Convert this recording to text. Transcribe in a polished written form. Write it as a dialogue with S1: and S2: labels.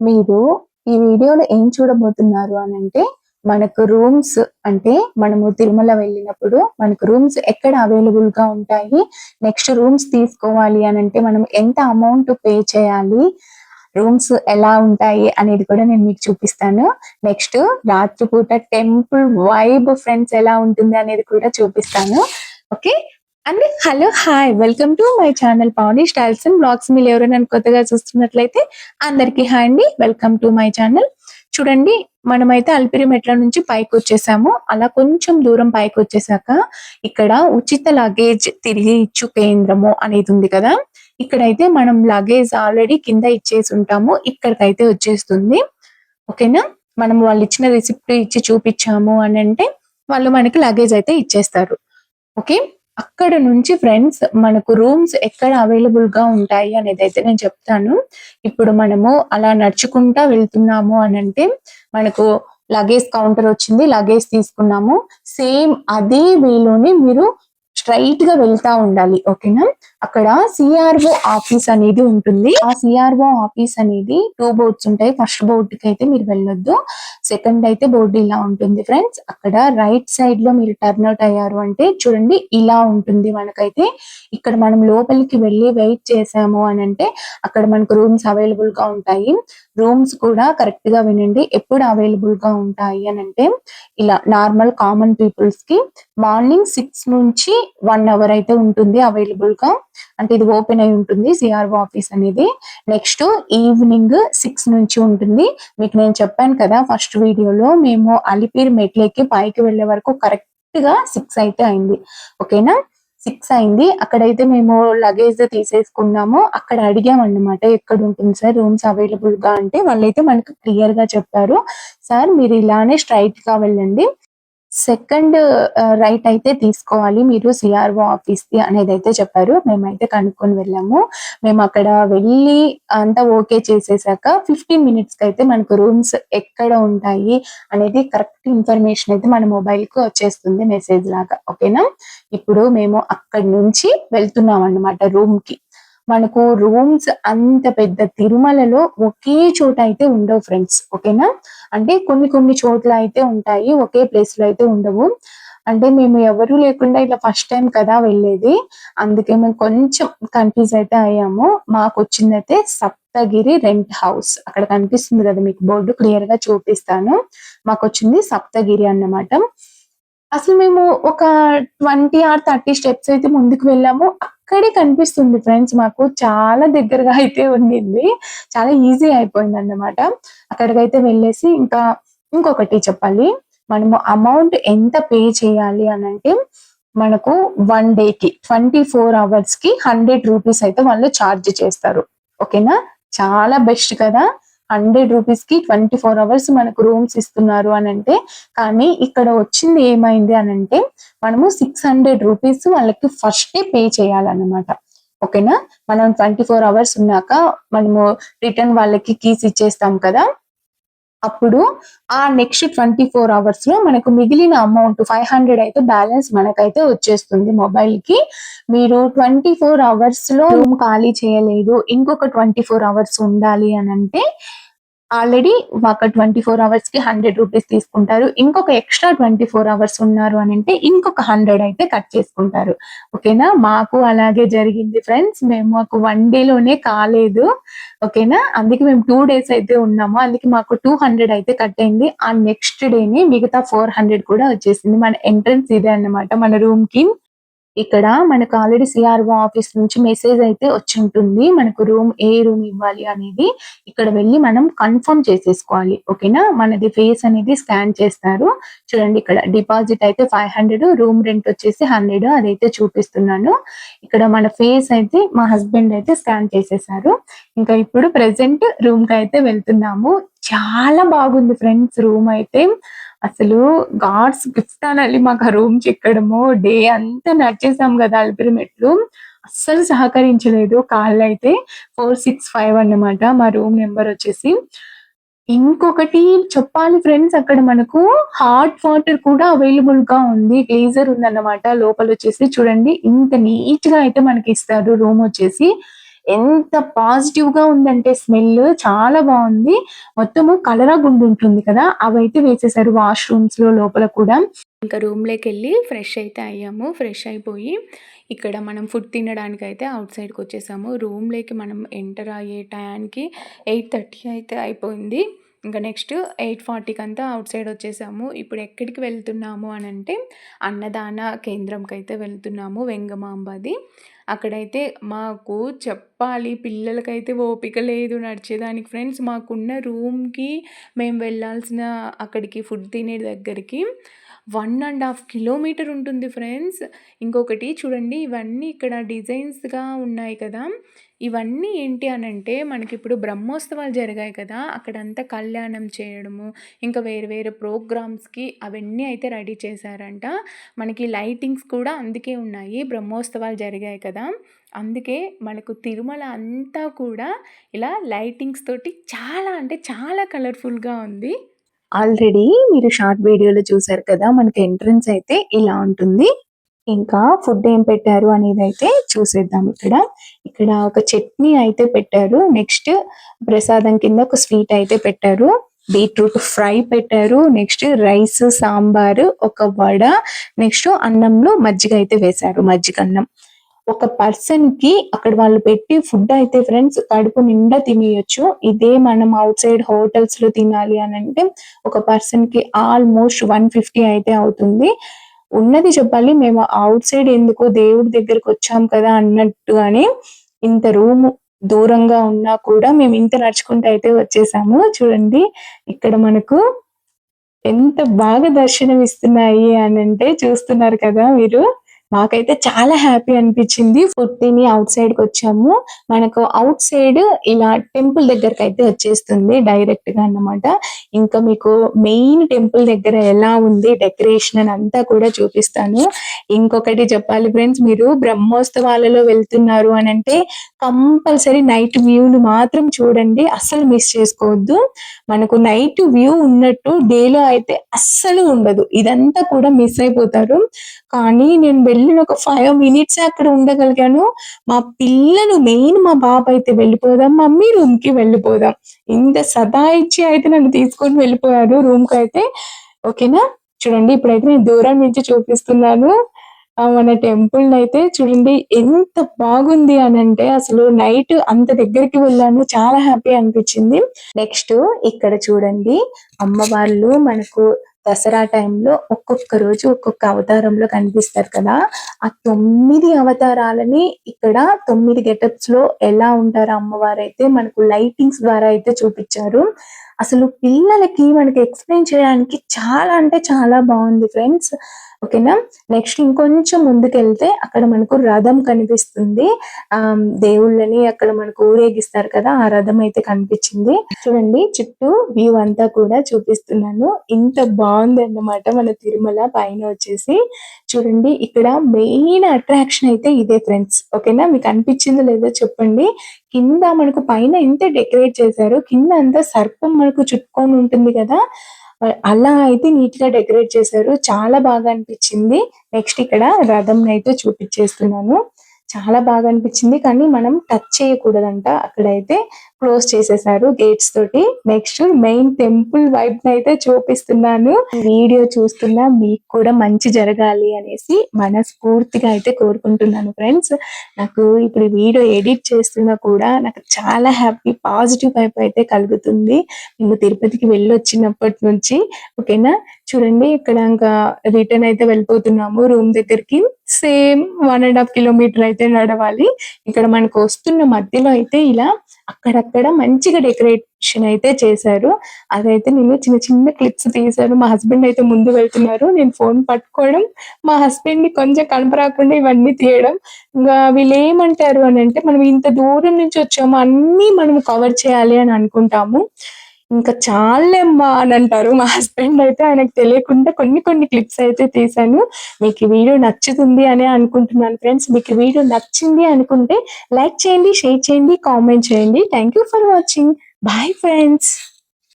S1: మీరు ఈ వీడియోలో ఏం చూడబోతున్నారు అనంటే, మనకు రూమ్స్ అంటే మనము తిరుమల వెళ్ళినప్పుడు మనకు రూమ్స్ ఎక్కడ అవైలబుల్‌గా ఉంటాయి. నెక్స్ట్ రూమ్స్ తీసుకోవాలి అనంటే మనం ఎంత అమౌంట్ పే చేయాలి. రూమ్స్ ఎలా ఉంటాయి అనేది కూడా నేను మీకు చూపిస్తాను. నెక్స్ట్ రాత్రిపూట టెంపుల్ వైబ్ ఫ్రెండ్స్ ఎలా ఉంటుంది అనేది కూడా చూపిస్తాను. ఓకే. అండి hello! Hi! Welcome to my channel Pavani styles and vlogs. మీరు ఎవరైనా నన్ను కొత్తగా చూస్తున్నట్లయితే అందరికీ హాయ్ అండి. Welcome to my channel. చూడండి, మనమైతే అలిపిరి మెట్ల నుంచి పైకొచ్చేసాము. అలా కొంచెం దూరం పైకొచ్చేసాక ఇక్కడ ఉచిత లగేజ్ తిరిగి ఇచ్చు కేంద్రము అనేది ఉంది కదా! ఇక్కడైతే మనం లగేజ్ ఆల్రెడీ కింద ఇచ్చేసుంటాము. ఇక్కడికైతే వచ్చేస్తుంది. ఓకేనా? మనం వాళ్ళిచ్చిన రిసిప్ట్ ఇచ్చి చూపిచ్చాము అనంటే వాళ్ళు మనకి లగేజ్ అయితే ఇచ్చేస్తారు. ఓకే. అక్కడ నుంచి ఫ్రెండ్స్ మనకు రూమ్స్ ఎక్కడ అవైలబుల్‌గా ఉంటాయి అనేదైతే నేను చెప్తాను. ఇప్పుడు మనము అలా నడుచుకుంటా వెళ్తున్నాము అనంటే మనకు లగేజ్ కౌంటర్ వచ్చింది. లగేజ్ తీసుకున్నాము. సేమ్ అదే వేలోనే మీరు స్ట్రెయిట్‌గా వెళ్తా ఉండాలి. ఓకేనా? అక్కడ సీఆర్ఓ ఆఫీస్ అనేది ఉంటుంది. ఆ సీఆర్ఓ ఆఫీస్ అనేది 2 బోర్డ్స్ ఉంటాయి. ఫస్ట్ బోర్డ్‌కైతే మీరు వెళ్ళొద్దు. సెకండ్ అయితే బోర్డ్ ఇలా ఉంటుంది ఫ్రెండ్స్. అక్కడ రైట్ సైడ్‌లో మీరు టర్న్ అవుట్ అయ్యారు అంటే చూడండి ఇలా ఉంటుంది మనకైతే. ఇక్కడ మనం లోపలికి వెళ్లి వెయిట్ చేసాము అనంటే అక్కడ మనకు రూమ్స్ అవైలబుల్‌గా ఉంటాయి. రూమ్స్ కూడా కరెక్ట్‌గా వినండి. ఎప్పుడు అవైలబుల్‌గా ఉంటాయి అనంటే ఇలా నార్మల్ కామన్ పీపుల్స్‌కి మార్నింగ్ 6 నుంచి 1 అవర్ అయితే ఉంటుంది అవైలబుల్‌గా. అంటే ఇది ఓపెన్ అయి ఉంటుంది సీఆర్ఓ ఆఫీస్ అనేది. నెక్స్ట్ ఈవినింగ్ 6 నుంచి ఉంటుంది. మీకు నేను చెప్పాను కదా ఫస్ట్ వీడియోలో మేము అలిపిరి మెట్లెక్కి పైకి వెళ్ళే వరకు కరెక్ట్‌గా 6 అయితే అయింది. ఓకేనా? 6 అయింది. అక్కడైతే మేము లగేజ్ తీసేసుకున్నాము. అక్కడ అడిగామన్నమాట. ఎక్కడుంటుంది సార్ రూమ్స్ అవైలబుల్‌గా అంటే వాళ్ళైతే మనకు క్లియర్‌గా చెప్పారు. సార్ మీరు ఇలానే స్ట్రెయిట్‌గా వెళ్ళండి. సెకండ్ రైట్ అయితే తీసుకోవాలి మీరు సీఆర్ఓ ఆఫీస్‌కి అనేదైతే చెప్పారు. మేమైతే కనుక్కొని వెళ్ళాము. మేమక్కడ వెళ్ళి అంతా ఓకే చేసేసాక 15 మినిట్స్‌కైతే మనకు రూమ్స్ ఎక్కడ ఉంటాయి అనేది కరెక్ట్ ఇన్ఫర్మేషన్ అయితే మన మొబైల్‌కి వచ్చేస్తుంది మెసేజ్ లాగా. ఓకేనా? ఇప్పుడు మేము అక్కడి నుంచి వెళ్తున్నామన్నమాట రూమ్‌కి. మనకు రూమ్స్ అంత పెద్ద తిరుమలలో ఒకే చోట అయితే ఉండవు ఫ్రెండ్స్. ఓకేనా? అంటే కొన్ని కొన్ని చోట్ల అయితే ఉంటాయి. ఒకే ప్లేస్‌లో అయితే ఉండవు. అంటే మేము ఎవరు లేకుండా ఇలా ఫస్ట్ టైమ్ కదా వెళ్ళేది. అందుకే మేము కొంచెం కన్‌ఫ్యూజ్ అయితే అయ్యాము. మాకొచ్చిందయితే సప్తగిరి రెంట్ హౌస్. అక్కడ కనిపిస్తుంది కదా మీకు బోర్డ్ క్లియర్‌గా చూపిస్తాను. మాకొచ్చింది సప్తగిరి అన్నమాట. అసలు మేము ఒక 20 ఆర్ 30 స్టెప్స్ అయితే ముందుకు వెళ్ళాము. అక్కడే కనిపిస్తుంది ఫ్రెండ్స్ మాకు. చాలా దగ్గరగా అయితే ఉండింది. చాలా ఈజీ అయిపోయిందన్నమాట. అక్కడికైతే వెళ్ళేసి ఇంకా ఇంకొకటి చెప్పాలి. మనము అమౌంట్ ఎంత పే చేయాలి అనంటే మనకు 1 డేకి 24 అవర్స్‌కి రూ. 100 అయితే వాళ్ళు చార్జ్ చేస్తారు. ఓకేనా? చాలా బెస్ట్ కదా! రూ. 100కి 24 అవర్స్ మనకు రూమ్స్ ఇస్తున్నారు అనంటే కానీ ఇక్కడ వచ్చింది ఏమైంది అనంటే మనము రూ. 600 వాళ్ళకి ఫస్టే పే చేయాలన్నమాట. ఓకేనా? మనం 24 అవర్స్ ఉన్నాక మనము రిటర్న్ వాళ్ళకి కీస్ ఇచ్చేస్తాం కదా! అప్పుడు ఆ నెక్స్ట్ 24 అవర్స్‌లో మనకు మిగిలిన అమౌంట్ 500 అయితే బ్యాలెన్స్ మనకైతే వచ్చేస్తుంది మొబైల్‌కి. మీరు 24 అవర్స్‌లో రూమ్ ఖాళీ చేయలేదు. ఇంకొక 24 అవర్స్ ఉండాలి అనంటే ఆల్రెడీ ఒక 24 అవర్స్‌కి రూ. 100 తీసుకుంటారు. ఇంకొక ఎక్స్‌ట్రా 24 అవర్స్ ఉన్నారు అనంటే ఇంకొక 100 అయితే కట్ చేసుకుంటారు. ఓకేనా? మాకు అలాగే జరిగింది ఫ్రెండ్స్. మాకు 1 డేలోనే కాలేదు. ఓకేనా? అందుకే మేము 2 డేస్ అయితే ఉన్నాము. అందుకే మాకు 200 అయితే కట్ అయింది. ఆ నెక్స్ట్ డేనే మిగతా 400 కూడా వచ్చేసింది. మన ఎంట్రన్స్ ఇదే అన్నమాట మన రూమ్‌కి. ఇక్కడ మనకు ఆల్రెడీ సీఆర్ఓ ఆఫీస్ నుంచి మెసేజ్ అయితే వచ్చుంటుంది. మనకు ఏ రూమ్ ఇవ్వాలి అనేది. ఇక్కడ వెళ్లి మనం కన్ఫర్మ్ చేసేసుకోవాలి. ఓకేనా? మనది ఫేస్ అనేది స్కాన్ చేస్తారు. చూడండి ఇక్కడ డిపాజిట్ అయితే 500 రూమ్ రెంట్ వచ్చేసి 100 అదైతే చూపిస్తున్నాను. ఇక్కడ మన ఫేస్ అయితే మా హస్బెండ్ అయితే స్కాన్ చేసేసారు. ఇంకా ఇప్పుడు ప్రెజెంట్ రూమ్‌కైతే వెళ్తున్నాము. చాలా బాగుంది ఫ్రెండ్స్ రూమ్ అయితే. అసలు గాడ్స్ గిఫ్ట్ అనాలి మాకు ఆ రూమ్ చిక్కడము. డే అంతా నడిచేసాం గదా అలిపిరి మెట్లు. అస్సలు సహకరించలేదు కాళ్ళైతే. 465 అన్నమాట మా రూమ్ నంబర్ వచ్చేసి. ఇంకొకటి చెప్పాలి ఫ్రెండ్స్ అక్కడ మనకు హాట్ వాటర్ కూడా అవైలబుల్‌గా ఉంది. గీజర్ ఉందన్నమాట లోపలొచ్చేసి చూడండి ఇంత నీట్‌గా అయితే మనకిస్తారు రూమ్ వచ్చేసి. ఎంత పాజిటివ్ గా ఉందంటే స్మెల్ చాలా బాగుంది. మొత్తము కలరా గుండు ఉంటుంది కదా, అవైతే వేసేసారు వాష్రూమ్స్ లో లోపల కూడా. ఇంకా రూమ్లోకి వెళ్ళి ఫ్రెష్ అయితే అయ్యాము. ఫ్రెష్ అయిపోయి ఇక్కడ మనం ఫుడ్ తినడానికి అయితే అవుట్ సైడ్కి వచ్చేసాము. రూమ్లోకి మనం ఎంటర్ అయ్యే టయానికి 8:30 అయితే అయిపోయింది. ఇంకా నెక్స్ట్ 8:40కి అంతా అవుట్ సైడ్ వచ్చేసాము. ఇప్పుడు ఎక్కడికి వెళ్తున్నాము అని అంటే అన్నదాన కేంద్రంకి అయితే వెళ్తున్నాము, వెంగమాంబది. అక్కడైతే మాకు చెప్పాలి, పిల్లలకైతే ఓపిక లేదు నడిచేదానికి ఫ్రెండ్స్. మాకున్న రూమ్కి మేము వెళ్ళాల్సిన అక్కడికి ఫుడ్ తినే దగ్గరికి 1.5 కిలోమీటర్ ఉంటుంది ఫ్రెండ్స్. ఇంకొకటి చూడండి, ఇవన్నీ ఇక్కడ డిజైన్స్గా ఉన్నాయి కదా, ఇవన్నీ ఏంటి అని అంటే మనకి ఇప్పుడు బ్రహ్మోత్సవాలు జరిగాయి కదా, అక్కడంతా కళ్యాణం చేయడము, ఇంకా వేరు వేరే ప్రోగ్రామ్స్కి అవన్నీ అయితే రెడీ చేశారంట. మనకి లైటింగ్స్ కూడా అందుకే ఉన్నాయి, బ్రహ్మోత్సవాలు జరిగాయి కదా అందుకే. మనకు తిరుమల అంతా కూడా ఇలా లైటింగ్స్ తోటి చాలా అంటే చాలా కలర్ఫుల్గా ఉంది. ఆల్రెడీ మీరు షార్ట్ వీడియోలో చూసారు కదా, మనకి ఎంట్రన్స్ అయితే ఇలా ఉంటుంది. ఇంకా ఫుడ్ ఏం పెట్టారు అనేది అయితే చూసేద్దాం. ఇక్కడ ఒక చట్నీ అయితే పెట్టారు. నెక్స్ట్ ప్రసాదం కింద ఒక స్వీట్ అయితే పెట్టారు. బీట్రూట్ ఫ్రై పెట్టారు. నెక్స్ట్ రైస్, సాంబారు, ఒక వడ, నెక్స్ట్ అన్నంలో మజ్జిగ అయితే వేశారు, మజ్జిగ అన్నం. ఒక పర్సన్ కి అక్కడ వాళ్ళు పెట్టి ఫుడ్ అయితే ఫ్రెండ్స్ కడుపు నిండా తినేయొచ్చు. ఇదే మనం అవుట్ సైడ్ హోటల్స్ లో తినాలి అని అంటే ఒక పర్సన్ కి ఆల్మోస్ట్ 150 అయితే అవుతుంది. ఉన్నది చెప్పాలి, మేము అవుట్ సైడ్ ఎందుకు దేవుడి దగ్గరకు వచ్చాం కదా అన్నట్టుగానే ఇంత రూమ్ దూరంగా ఉన్నా కూడా మేము ఇంత నడుచుకుంటూ అయితే వచ్చేసాము. చూడండి ఇక్కడ మనకు ఎంత బాగా దర్శనం ఇస్తున్నాయి అని అంటే చూస్తున్నారు కదా మీరు. మాకైతే చాలా హ్యాపీ అనిపించింది. ఫుడ్ తిని అవుట్ సైడ్ కి వచ్చాము. మనకు అవుట్ సైడ్ ఇలా టెంపుల్ దగ్గరకు అయితే వచ్చేస్తుంది డైరెక్ట్ గా అన్నమాట. ఇంకా మీకు మెయిన్ టెంపుల్ దగ్గర ఎలా ఉంది డెకరేషన్ అని అంతా కూడా చూపిస్తాను. ఇంకొకటి చెప్పాలి ఫ్రెండ్స్, మీరు బ్రహ్మోత్సవాలలో వెళ్తున్నారు అని అంటే కంపల్సరీ నైట్ వ్యూని మాత్రం చూడండి, అస్సలు మిస్ చేసుకోవద్దు. మనకు నైట్ వ్యూ ఉన్నట్టు డేలో అయితే అస్సలు ఉండదు. ఇదంతా కూడా మిస్ అయిపోతారు. కానీ నేను వెళ్ళిన ఒక 5 మినిట్స్ అక్కడ ఉండగలిగాను. మా పిల్లలు మెయిన్ మా బాబు అయితే వెళ్ళిపోదాం మమ్మీ రూమ్ కి వెళ్ళిపోదాం, ఇంత సతాయిచ్చి అయితే నన్ను తీసుకొని వెళ్ళిపోయారు రూమ్ కి అయితే. ఓకేనా, చూడండి ఇప్పుడైతే నేను దూరం నుంచి చూపిస్తున్నాను. మన టెంపుల్ అయితే చూడండి ఎంత బాగుంది అని అంటే, అసలు నైట్ అంత దగ్గరికి వెళ్ళాను, చాలా హ్యాపీ అనిపించింది. నెక్స్ట్ ఇక్కడ చూడండి, అమ్మవార్లు మనకు దసరా టైంలో ఒక్కొక్క రోజు ఒక్కొక్క అవతారంలో కనిపిస్తారు కదా, ఆ 9 అవతారాలని ఇక్కడ 9 గెటప్స్ లో ఎలా ఉంటారు అమ్మవారు అయితే మనకు లైటింగ్స్ ద్వారా అయితే చూపించారు. అసలు పిల్లలకి మనకి ఎక్స్ప్లెయిన్ చేయడానికి చాలా అంటే చాలా బాగుంది ఫ్రెండ్స్. ఓకేనా, నెక్స్ట్ ఇంకొంచెం ముందుకెళ్తే అక్కడ మనకు రథం కనిపిస్తుంది. దేవుళ్ళని అక్కడ మనకు ఊరేగిస్తారు కదా, ఆ రథం అయితే కనిపించింది. చూడండి చుట్టూ వ్యూ అంతా కూడా చూపిస్తున్నాను. ఇంత బాగుంది అన్నమాట మన తిరుమల పైన వచ్చేసి. చూడండి ఇక్కడ మెయిన్ అట్రాక్షన్ అయితే ఇదే ఫ్రెండ్స్. ఓకేనా, మీకు అనిపించిందో లేదో చెప్పండి. కింద మనకు పైన ఎంత డెకరేట్ చేశారు, కింద అంతా సర్పం మనకు చుట్టుకొని ఉంటుంది కదా, అలా అయితే నీట్ గా డెకరేట్ చేశారు, చాలా బాగా అనిపించింది. నెక్స్ట్ ఇక్కడ రథం అయితే చూపించేస్తున్నాను, చాలా బాగా అనిపించింది. కానీ మనం టచ్ చేయకూడదంట, అక్కడైతే క్లోజ్ చేసేసారు గేట్స్ తోటి. నెక్స్ట్ మెయిన్ టెంపుల్ వైబ్ అయితే చూపిస్తున్నాను. వీడియో చూస్తున్నా మీకు కూడా మంచి జరగాలి అనేసి మనస్ఫూర్తిగా అయితే కోరుకుంటున్నాను ఫ్రెండ్స్. నాకు ఇప్పుడు వీడియో ఎడిట్ చేస్తున్నా కూడా నాకు చాలా హ్యాపీ పాజిటివ్ వైబ్ అయితే కలుగుతుంది మేము తిరుపతికి వెళ్ళి వచ్చినప్పటి నుంచి. ఓకేనా, చూడండి ఇక్కడ ఇంకా రిటర్న్ అయితే వెళ్ళిపోతున్నాము రూమ్ దగ్గరికి. సేమ్ 1.5 కిలోమీటర్ అయితే నడవాలి. ఇక్కడ మనకు వస్తున్న మధ్యలో అయితే ఇలా అక్కడక్కడ మంచిగా డెకరేషన్ అయితే చేశారు. అదైతే నేను చిన్న చిన్న క్లిప్స్ తీశాను. మా హస్బెండ్ అయితే ముందు వెళ్తున్నారు, నేను ఫోన్ పట్టుకోవడం, మా హస్బెండ్ ని కొంచెం కనపరాకుండా ఇవన్నీ తీయడం. ఇంకా వీళ్ళు ఏమంటారు అని అంటే, మనం ఇంత దూరం నుంచి వచ్చాము అన్ని మనం కవర్ చేయాలి అని అనుకుంటాము, ఇంకా చాలేమ్మా అని అంటారు. మా హస్బెండ్ అయితే ఆయనకు తెలియకుండా కొన్ని కొన్ని క్లిప్స్ అయితే తీశాను. మీకు ఈ వీడియో నచ్చుతుంది అని అనుకుంటున్నాను ఫ్రెండ్స్. మీకు ఈ వీడియో నచ్చింది అనుకుంటే లైక్ చేయండి, షేర్ చేయండి, కామెంట్ చేయండి. Thank you for watching. Bye friends.